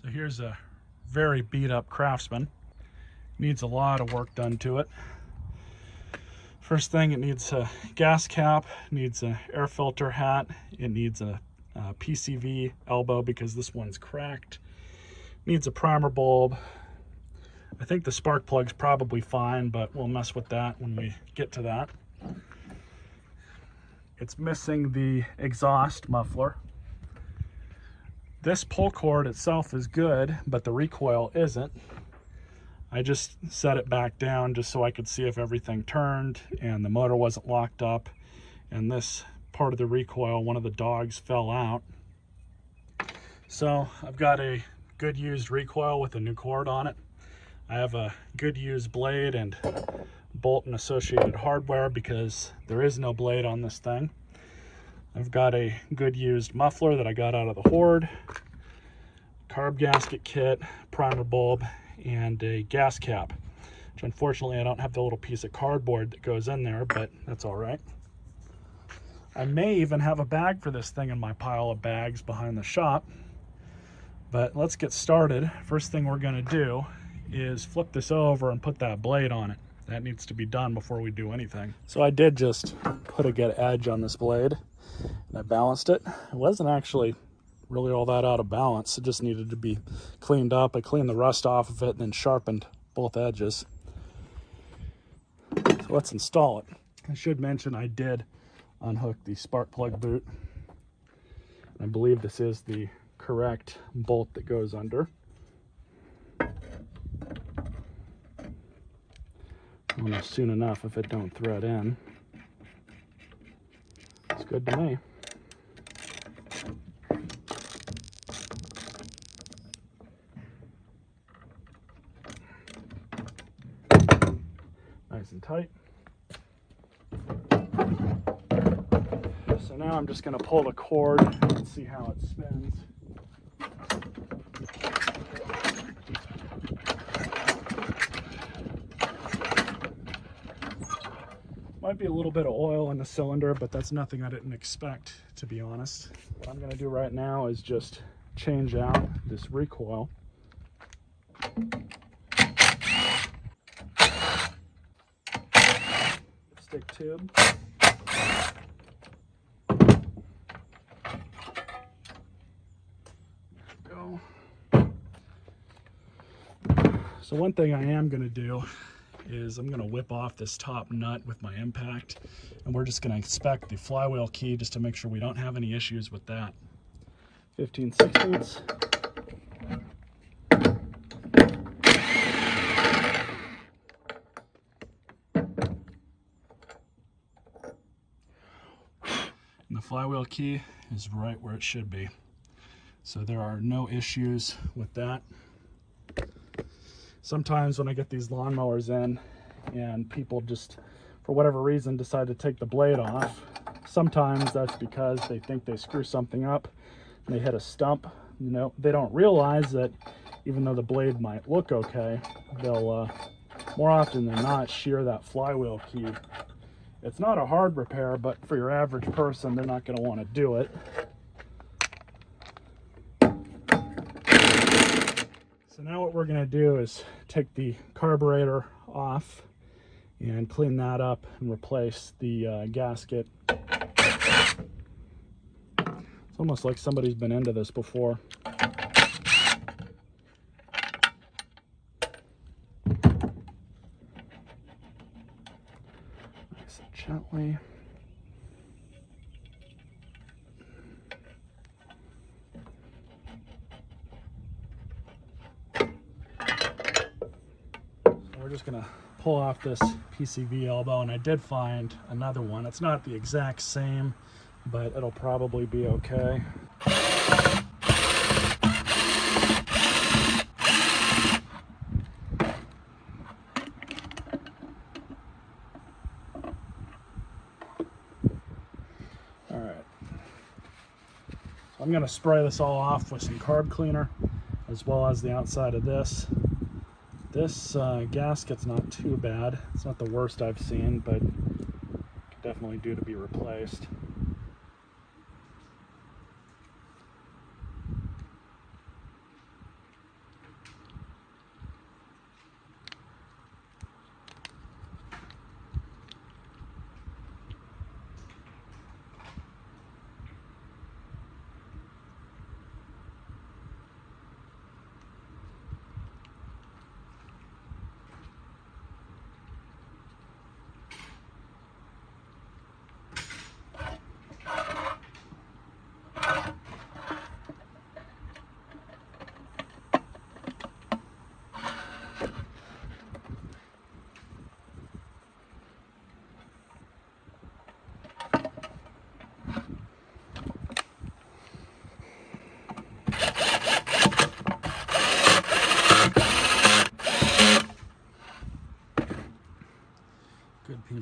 So here's a very beat up Craftsman. Needs a lot of work done to it. First thing, it needs a gas cap, needs an air filter hat, it needs a PCV elbow because this one's cracked, needs a primer bulb. I think the spark plug's probably fine, but we'll mess with that when we get to that. It's missing the exhaust muffler. This pull cord itself is good, but the recoil isn't. I just set it back down just so I could see if everything turned and the motor wasn't locked up. And this part of the recoil, one of the dogs fell out. So I've got a good used recoil with a new cord on it. I have a good used blade and bolt and associated hardware because there is no blade on this thing. I've got a good used muffler that I got out of the Horde, carb gasket kit, primer bulb, and a gas cap, which unfortunately I don't have the little piece of cardboard that goes in there, but that's all right. I may even have a bag for this thing in my pile of bags behind the shop, but let's get started. First thing we're going to do is flip this over and put that blade on it. That needs to be done before we do anything. So I did just put a good edge on this blade and I balanced it. It wasn't actually really all that out of balance. It just needed to be cleaned up. I cleaned the rust off of it and then sharpened both edges. So let's install it. I should mention I did unhook the spark plug boot. I believe this is the correct bolt that goes under. I'll know soon enough if it don't thread in. It's good to me. Nice and tight. So now I'm just going to pull the cord and see how it spins. Might be a little bit of oil in the cylinder, but that's nothing I didn't expect, to be honest. What I'm going to do right now is just change out this recoil. Stick tube. Go. So one thing I am going to do is I'm going to whip off this top nut with my impact, and we're just going to inspect the flywheel key just to make sure we don't have any issues with that. 15/16. And the flywheel key is right where it should be. So there are no issues with that. Sometimes when I get these lawnmowers in and people just, for whatever reason, decide to take the blade off, sometimes that's because they think they screw something up and they hit a stump. You know, they don't realize that even though the blade might look okay, they'll more often than not shear that flywheel key. It's not a hard repair, but for your average person, they're not going to want to do it. So now what we're going to do is take the carburetor off and clean that up and replace the gasket. It's almost like somebody's been into this before. Nice and gently. We're just going to pull off this PCV elbow, and I did find another one. It's not the exact same, but it'll probably be okay. All right. So I'm going to spray this all off with some carb cleaner, as well as the outside of this. This gasket's not too bad. It's not the worst I've seen, but could definitely do to be replaced.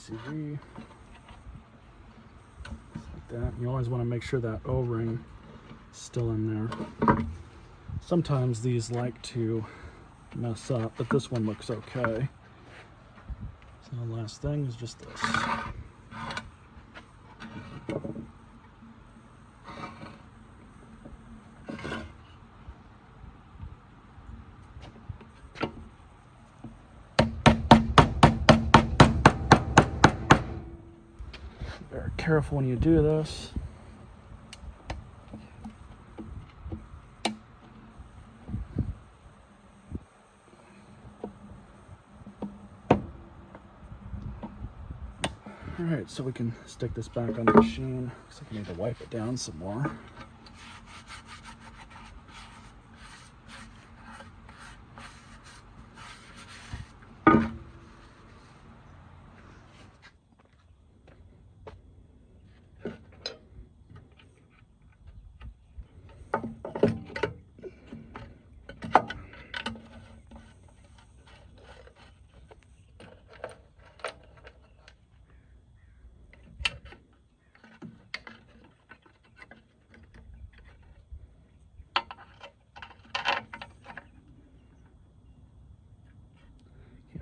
PCV. Just like that. You always want to make sure that O-ring is still in there. Sometimes these like to mess up, but this one looks okay. So the last thing is just this. Very careful when you do this. Alright, so we can stick this back on the machine. Looks like I need to wipe it down some more.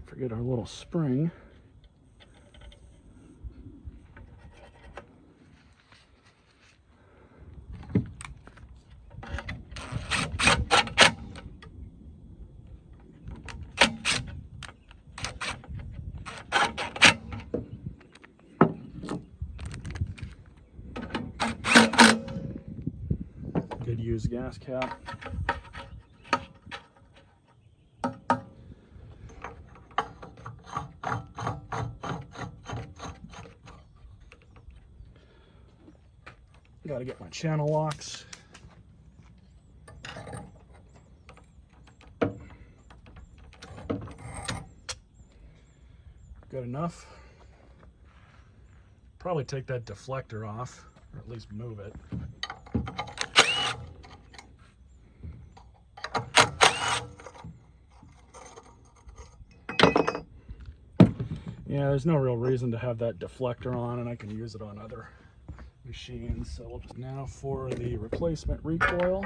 Forget our little spring. Good used gas cap. Got to get my channel locks. Good enough. Probably take that deflector off, or at least move it. Yeah, there's no real reason to have that deflector on, and I can use it on other machines. So we'll just now for the replacement recoil.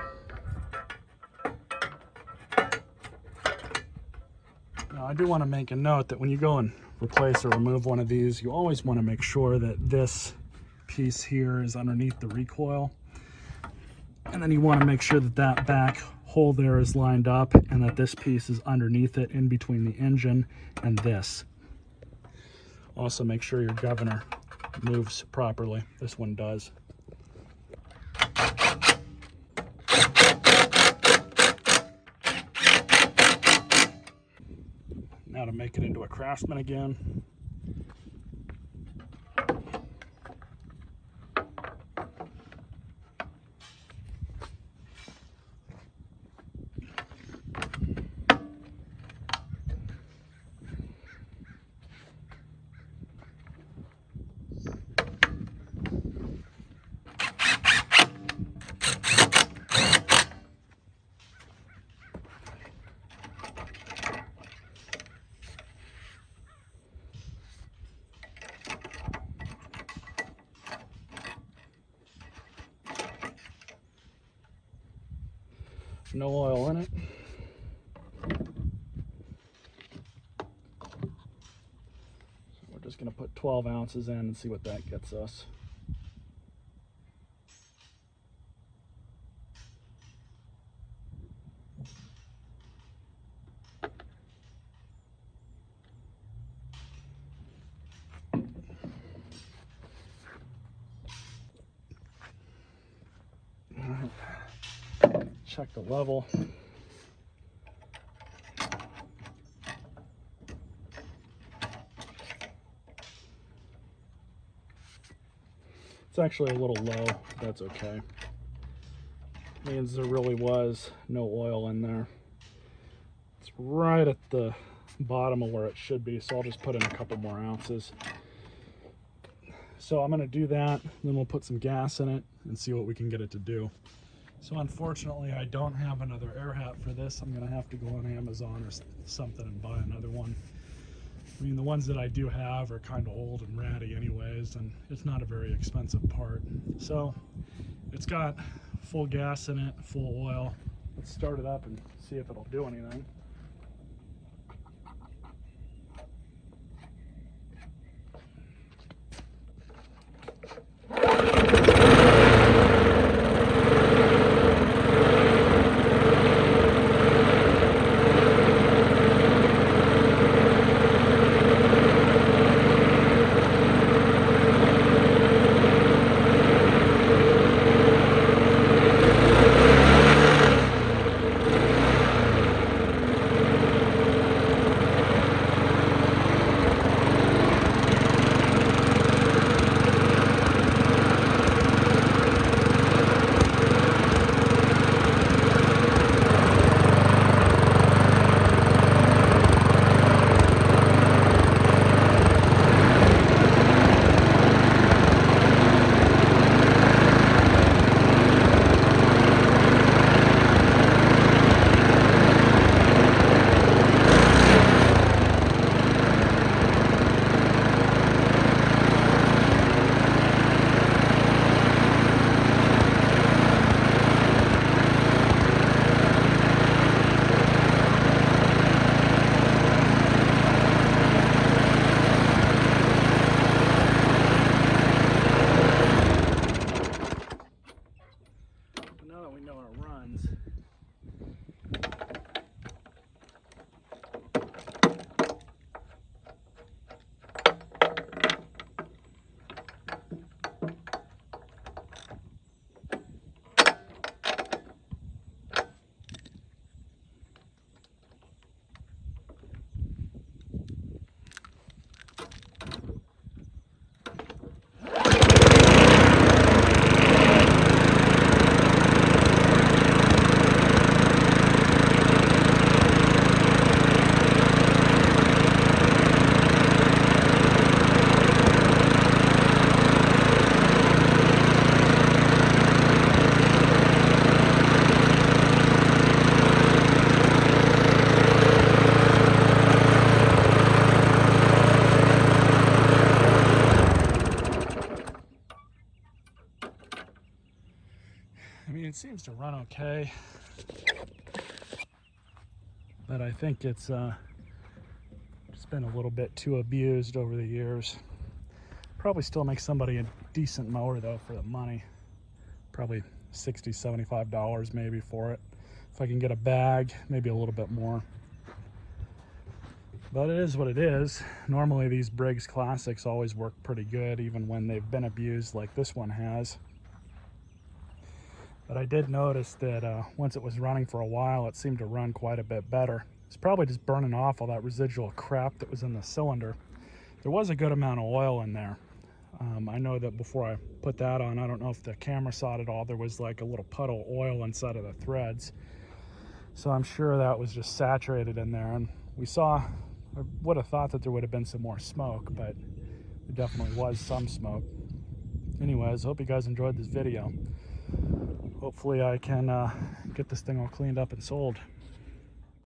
Now I do want to make a note that when you go and replace or remove one of these, you always want to make sure that this piece here is underneath the recoil, and then you want to make sure that that back hole there is lined up and that this piece is underneath it, in between the engine and this. Also make sure your governor moves properly. This one does. Now to make it into a Craftsman again. No oil in it. So we're just going to put 12 ounces in and see what that gets us. All right. Check the level. It's actually a little low, but that's okay. Means there really was no oil in there. It's right at the bottom of where it should be, so I'll just put in a couple more ounces. So I'm going to do that, then we'll put some gas in it and see what we can get it to do. So unfortunately, I don't have another air hat for this. I'm going to have to go on Amazon or something and buy another one. I mean, the ones that I do have are kind of old and ratty anyways, and it's not a very expensive part. So it's got full gas in it, full oil. Let's start it up and see if it'll do anything. I mean, it seems to run okay, but I think it's been a little bit too abused over the years. Probably still makes somebody a decent mower though for the money. Probably $60, $75 maybe for it. If I can get a bag, maybe a little bit more. But it is what it is. Normally these Briggs Classics always work pretty good, even when they've been abused like this one has. But I did notice that once it was running for a while, it seemed to run quite a bit better. It's probably just burning off all that residual crap that was in the cylinder. There was a good amount of oil in there. I know that before I put that on, I don't know if the camera saw it at all, there was like a little puddle of oil inside of the threads. So I'm sure that was just saturated in there. And I would have thought that there would have been some more smoke, but there definitely was some smoke. Anyways, I hope you guys enjoyed this video. Hopefully I can get this thing all cleaned up and sold.